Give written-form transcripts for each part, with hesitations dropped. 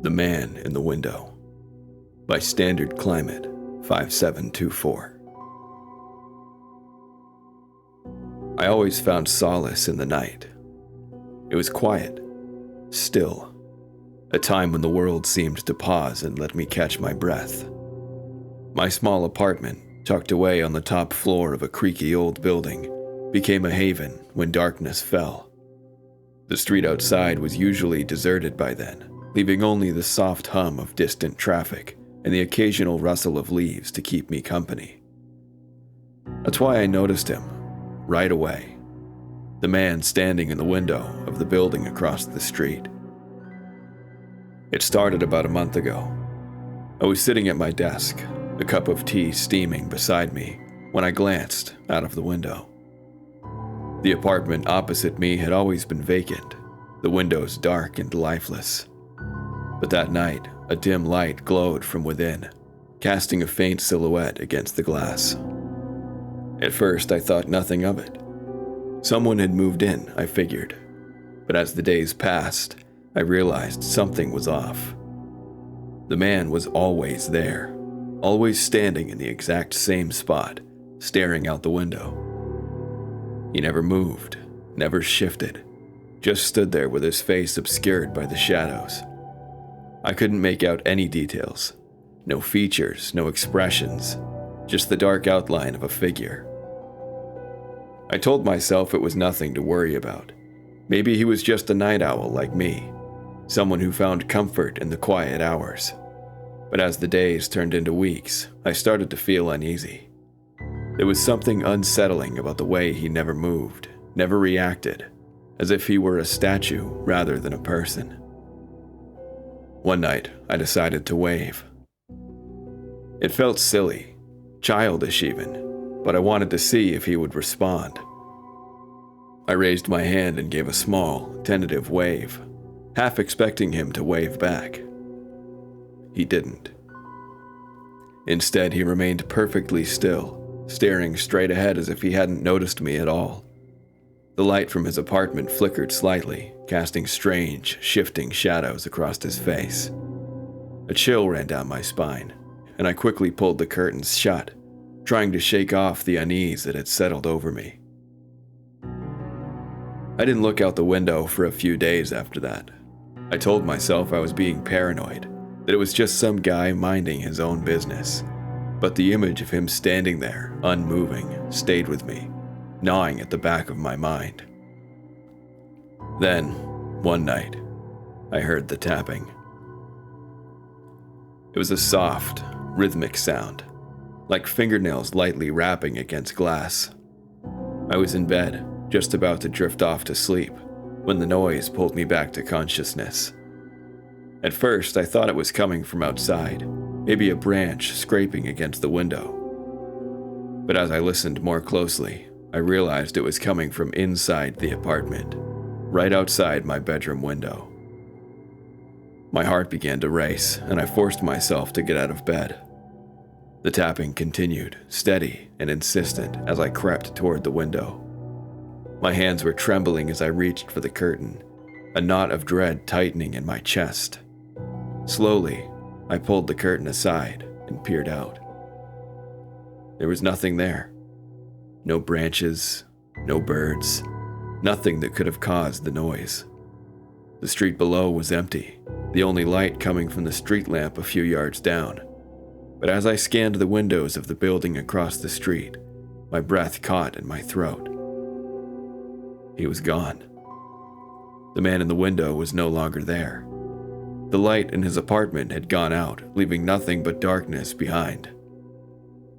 The Man in the Window by Standard Climate 5724. I always found solace in the night. It was quiet, still, a time when the world seemed to pause and let me catch my breath. My small apartment, tucked away on the top floor of a creaky old building, became a haven when darkness fell. The street outside was usually deserted by then, leaving only the soft hum of distant traffic and the occasional rustle of leaves to keep me company. That's why I noticed him, right away. The man standing in the window of the building across the street. It started about a month ago. I was sitting at my desk, a cup of tea steaming beside me, when I glanced out of the window. The apartment opposite me had always been vacant, the windows dark and lifeless. But that night, a dim light glowed from within, casting a faint silhouette against the glass. At first, I thought nothing of it. Someone had moved in, I figured. But as the days passed, I realized something was off. The man was always there, always standing in the exact same spot, staring out the window. He never moved, never shifted, just stood there with his face obscured by the shadows. I couldn't make out any details. No features, no expressions, just the dark outline of a figure. I told myself it was nothing to worry about. Maybe he was just a night owl like me, someone who found comfort in the quiet hours. But as the days turned into weeks, I started to feel uneasy. There was something unsettling about the way he never moved, never reacted, as if he were a statue rather than a person. One night, I decided to wave. It felt silly, childish even, but I wanted to see if he would respond. I raised my hand and gave a small, tentative wave, half expecting him to wave back. He didn't. Instead, he remained perfectly still, staring straight ahead as if he hadn't noticed me at all. The light from his apartment flickered slightly, casting strange, shifting shadows across his face. A chill ran down my spine, and I quickly pulled the curtains shut, trying to shake off the unease that had settled over me. I didn't look out the window for a few days after that. I told myself I was being paranoid, that it was just some guy minding his own business. But the image of him standing there, unmoving, stayed with me, gnawing at the back of my mind. Then, one night, I heard the tapping. It was a soft, rhythmic sound, like fingernails lightly rapping against glass. I was in bed, just about to drift off to sleep, when the noise pulled me back to consciousness. At first, I thought it was coming from outside, maybe a branch scraping against the window. But as I listened more closely, I realized it was coming from inside the apartment, right outside my bedroom window. My heart began to race, and I forced myself to get out of bed. The tapping continued, steady and insistent, as I crept toward the window. My hands were trembling as I reached for the curtain, a knot of dread tightening in my chest. Slowly, I pulled the curtain aside and peered out. There was nothing there. No branches, no birds, nothing that could have caused the noise. The street below was empty, the only light coming from the street lamp a few yards down. But as I scanned the windows of the building across the street, my breath caught in my throat. He was gone. The man in the window was no longer there. The light in his apartment had gone out, leaving nothing but darkness behind.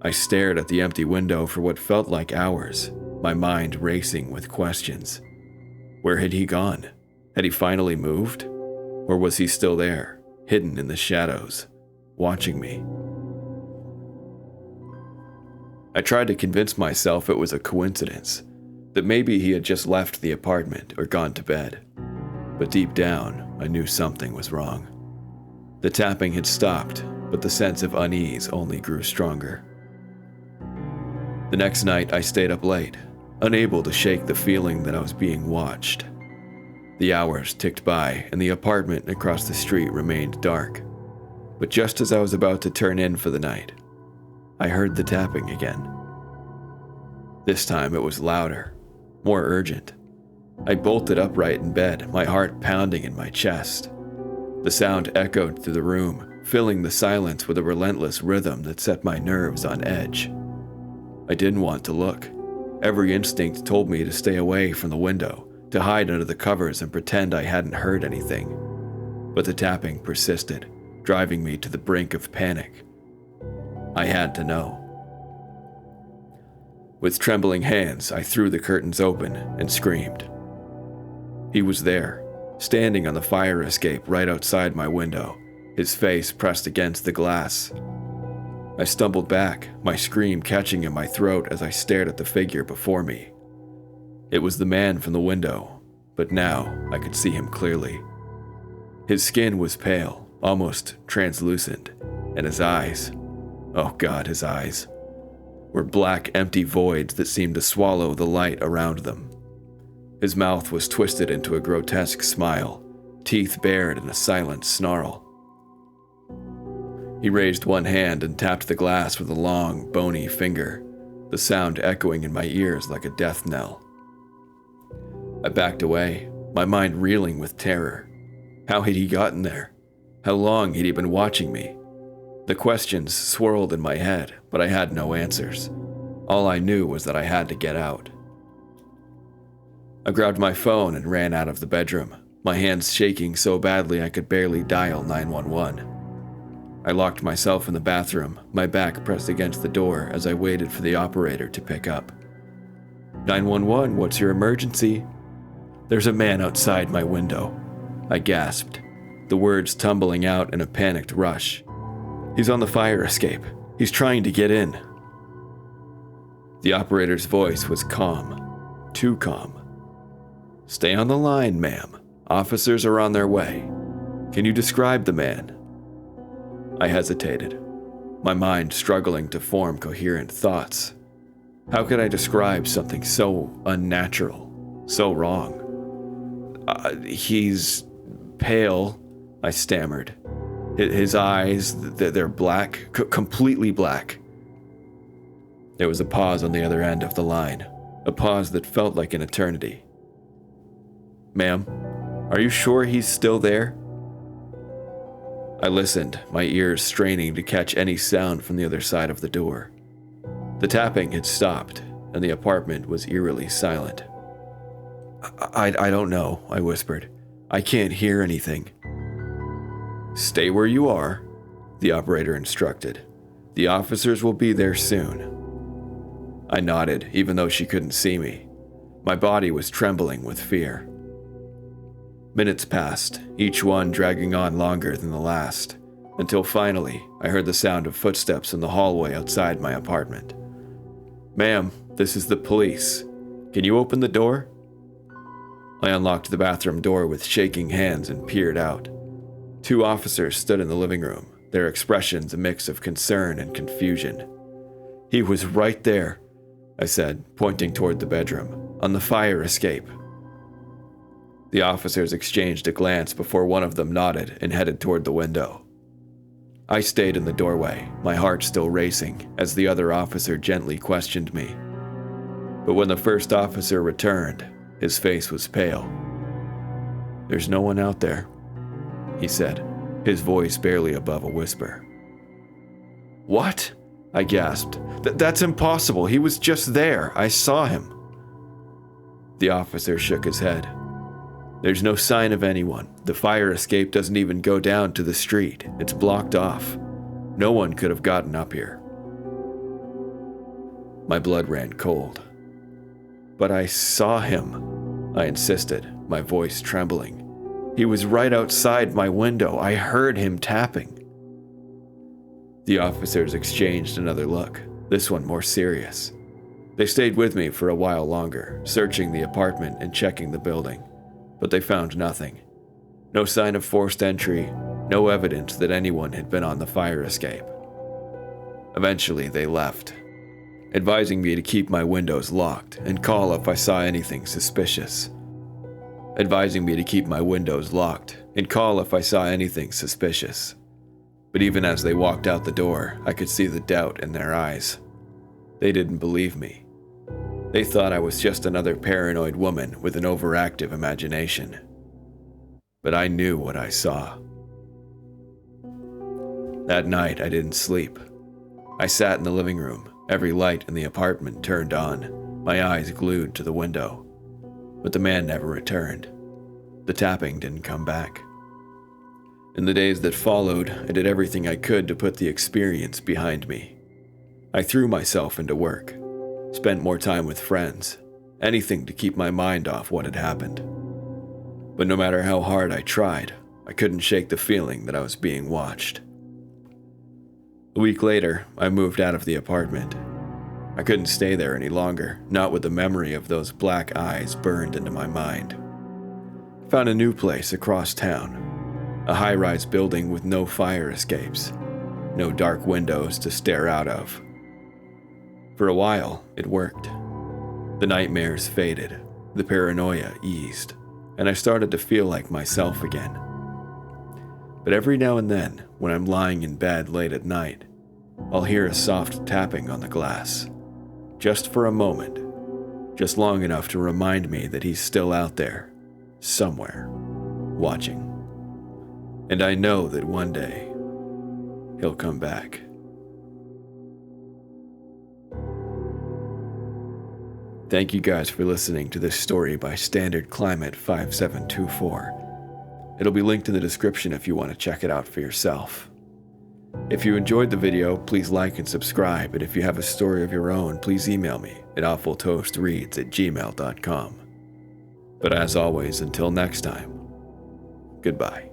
I stared at the empty window for what felt like hours, my mind racing with questions. Where had he gone? Had he finally moved? Or was he still there, hidden in the shadows, watching me? I tried to convince myself it was a coincidence, that maybe he had just left the apartment or gone to bed. But deep down, I knew something was wrong. The tapping had stopped, but the sense of unease only grew stronger. The next night, I stayed up late, unable to shake the feeling that I was being watched. The hours ticked by, and the apartment across the street remained dark. But just as I was about to turn in for the night, I heard the tapping again. This time it was louder, more urgent. I bolted upright in bed, my heart pounding in my chest. The sound echoed through the room, filling the silence with a relentless rhythm that set my nerves on edge. I didn't want to look. Every instinct told me to stay away from the window, to hide under the covers and pretend I hadn't heard anything. But the tapping persisted, driving me to the brink of panic. I had to know. With trembling hands, I threw the curtains open and screamed. He was there, standing on the fire escape right outside my window, his face pressed against the glass. I stumbled back, my scream catching in my throat as I stared at the figure before me. It was the man from the window, but now I could see him clearly. His skin was pale, almost translucent, and his eyes, oh God, his eyes, were black, empty voids that seemed to swallow the light around them. His mouth was twisted into a grotesque smile, teeth bared in a silent snarl. He raised one hand and tapped the glass with a long, bony finger, the sound echoing in my ears like a death knell. I backed away, my mind reeling with terror. How had he gotten there? How long had he been watching me? The questions swirled in my head, but I had no answers. All I knew was that I had to get out. I grabbed my phone and ran out of the bedroom, my hands shaking so badly I could barely dial 911. I locked myself in the bathroom, my back pressed against the door as I waited for the operator to pick up. 911, what's your emergency? There's a man outside my window, I gasped, the words tumbling out in a panicked rush. He's on the fire escape. He's trying to get in. The operator's voice was calm, too calm. Stay on the line, ma'am. Officers are on their way. Can you describe the man? I hesitated, my mind struggling to form coherent thoughts. How could I describe something so unnatural, so wrong? He's pale, I stammered. His eyes, they're black, completely black. There was a pause on the other end of the line, a pause that felt like an eternity. Ma'am, are you sure he's still there? I listened, my ears straining to catch any sound from the other side of the door. The tapping had stopped, and the apartment was eerily silent. I don't know, I whispered. I can't hear anything. Stay where you are, the operator instructed. The officers will be there soon. I nodded, even though she couldn't see me. My body was trembling with fear. Minutes passed, each one dragging on longer than the last, until finally I heard the sound of footsteps in the hallway outside my apartment. Ma'am, this is the police. Can you open the door? I unlocked the bathroom door with shaking hands and peered out. 2 officers stood in the living room, their expressions a mix of concern and confusion. He was right there, I said, pointing toward the bedroom, on the fire escape. The officers exchanged a glance before one of them nodded and headed toward the window. I stayed in the doorway, my heart still racing, as the other officer gently questioned me. But when the first officer returned, his face was pale. There's no one out there, he said, his voice barely above a whisper. What? I gasped. That's impossible. He was just there. I saw him. The officer shook his head. There's no sign of anyone. The fire escape doesn't even go down to the street. It's blocked off. No one could have gotten up here. My blood ran cold. But I saw him, I insisted, my voice trembling. He was right outside my window. I heard him tapping. The officers exchanged another look, this one more serious. They stayed with me for a while longer, searching the apartment and checking the building. But they found nothing. No sign of forced entry, no evidence that anyone had been on the fire escape. Eventually, they left, advising me to keep my windows locked and call if I saw anything suspicious. advising me to keep my windows locked and call if I saw anything suspicious. But even as they walked out the door, I could see the doubt in their eyes. They didn't believe me. They thought I was just another paranoid woman with an overactive imagination. But I knew what I saw. That night, I didn't sleep. I sat in the living room, every light in the apartment turned on, my eyes glued to the window. But the man never returned. The tapping didn't come back. In the days that followed, I did everything I could to put the experience behind me. I threw myself into work, spent more time with friends, anything to keep my mind off what had happened. But no matter how hard I tried, I couldn't shake the feeling that I was being watched. A week later, I moved out of the apartment. I couldn't stay there any longer, not with the memory of those black eyes burned into my mind. I found a new place across town, a high-rise building with no fire escapes, no dark windows to stare out of. For a while, it worked. The nightmares faded, the paranoia eased, and I started to feel like myself again. But every now and then, when I'm lying in bed late at night, I'll hear a soft tapping on the glass. Just for a moment, just long enough to remind me that he's still out there, somewhere, watching. And I know that one day, he'll come back. Thank you guys for listening to this story by Standard Climate 5724. It'll be linked in the description if you want to check it out for yourself. If you enjoyed the video, please like and subscribe, and if you have a story of your own, please email me at awfultoastreads@gmail.com. But as always, until next time, goodbye.